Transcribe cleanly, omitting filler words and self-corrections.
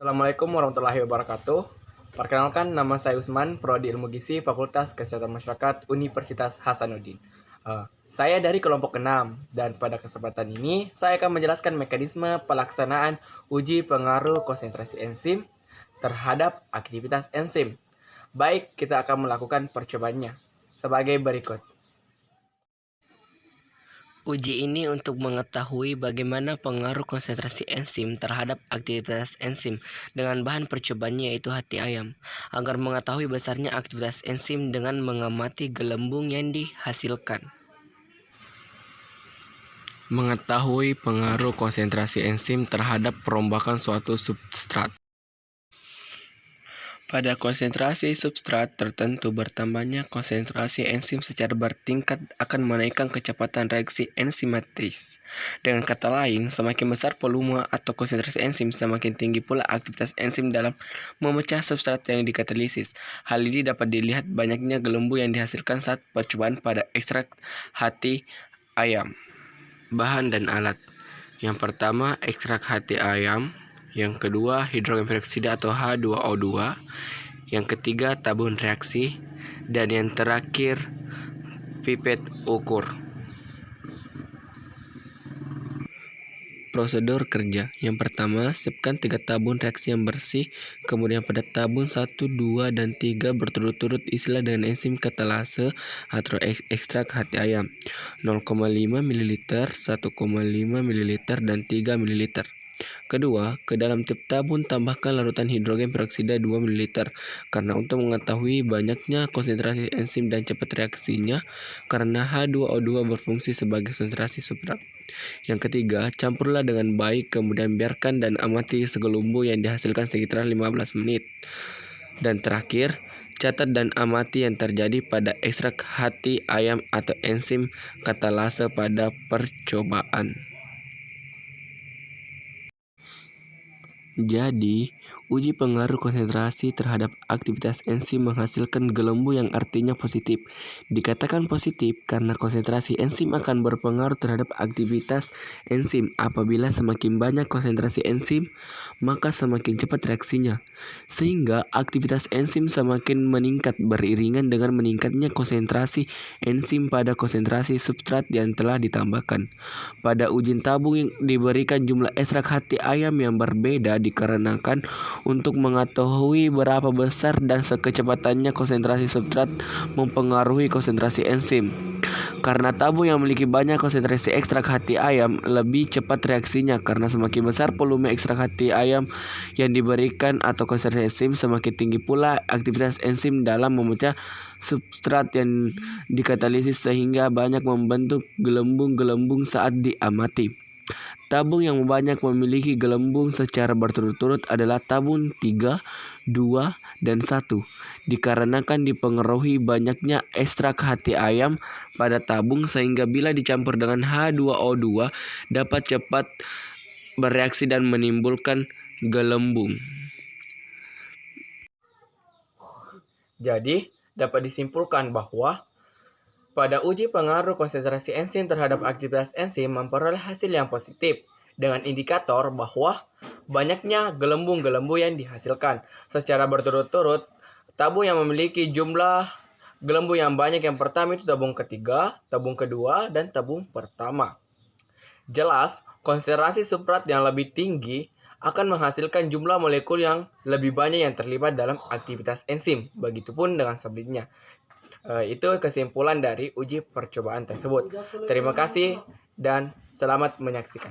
Assalamualaikum warahmatullahi wabarakatuh. Perkenalkan, nama saya Usman, Prodi Ilmu Gizi, Fakultas Kesehatan Masyarakat Universitas Hasanuddin. Saya dari kelompok 6, dan pada kesempatan ini saya akan menjelaskan mekanisme pelaksanaan uji pengaruh konsentrasi enzim terhadap aktivitas enzim. Baik, kita akan melakukan percobaannya sebagai berikut. Uji ini untuk mengetahui bagaimana pengaruh konsentrasi enzim terhadap aktivitas enzim dengan bahan percobaannya yaitu hati ayam, agar mengetahui besarnya aktivitas enzim dengan mengamati gelembung yang dihasilkan. Mengetahui pengaruh konsentrasi enzim terhadap perombakan suatu substrat. Pada konsentrasi substrat tertentu, bertambahnya konsentrasi enzim secara bertingkat akan menaikkan kecepatan reaksi enzimatis. Dengan kata lain, semakin besar volume atau konsentrasi enzim, semakin tinggi pula aktivitas enzim dalam memecah substrat yang dikatalisis. Hal ini dapat dilihat banyaknya gelembung yang dihasilkan saat percobaan pada ekstrak hati ayam. Bahan dan alat. Yang pertama, ekstrak hati ayam. Yang kedua, hidrogen peroksida atau H2O2. Yang ketiga, tabung reaksi. Dan yang terakhir, pipet ukur. Prosedur kerja. Yang pertama, siapkan 3 tabung reaksi yang bersih. Kemudian pada tabung 1, 2, dan 3 berturut-turut isilah dengan enzim katalase atau ekstrak hati ayam 0,5 ml, 1,5 ml, dan 3 ml. Kedua, ke dalam tiap tabung tambahkan larutan hidrogen peroksida 2 ml. Karena untuk mengetahui banyaknya konsentrasi enzim dan cepat reaksinya, karena H2O2 berfungsi sebagai konsentrasi substrat. Yang ketiga, campurlah dengan baik, kemudian biarkan dan amati segelumbu yang dihasilkan sekitar 15 menit. Dan terakhir, catat dan amati yang terjadi pada ekstrak hati ayam atau enzim katalase pada percobaan. Jadi, uji pengaruh konsentrasi terhadap aktivitas enzim menghasilkan gelembung yang artinya positif. Dikatakan positif karena konsentrasi enzim akan berpengaruh terhadap aktivitas enzim. Apabila semakin banyak konsentrasi enzim, maka semakin cepat reaksinya. Sehingga aktivitas enzim semakin meningkat beriringan dengan meningkatnya konsentrasi enzim pada konsentrasi substrat yang telah ditambahkan. Pada uji tabung yang diberikan jumlah ekstrak hati ayam yang berbeda dikarenakan untuk mengetahui berapa besar dan kecepatannya konsentrasi substrat mempengaruhi konsentrasi enzim. Karena tabung yang memiliki banyak konsentrasi ekstrak hati ayam lebih cepat reaksinya, karena semakin besar volume ekstrak hati ayam yang diberikan atau konsentrasi enzim, semakin tinggi pula aktivitas enzim dalam memecah substrat yang dikatalisis sehingga banyak membentuk gelembung-gelembung saat diamati. Tabung yang banyak memiliki gelembung secara berturut-turut adalah tabung 3, 2, dan 1. Dikarenakan dipengaruhi banyaknya ekstrak hati ayam pada tabung sehingga bila dicampur dengan H2O2 dapat cepat bereaksi dan menimbulkan gelembung. Jadi, dapat disimpulkan bahwa pada uji pengaruh konsentrasi enzim terhadap aktivitas enzim memperoleh hasil yang positif dengan indikator bahwa banyaknya gelembung-gelembung yang dihasilkan secara berturut-turut. Tabung yang memiliki jumlah gelembung yang banyak yang pertama itu tabung ketiga, tabung kedua, dan tabung pertama. Jelas, konsentrasi substrat yang lebih tinggi akan menghasilkan jumlah molekul yang lebih banyak yang terlibat dalam aktivitas enzim. Begitupun dengan sebaliknya. Itu kesimpulan dari uji percobaan tersebut. Terima kasih dan selamat menyaksikan.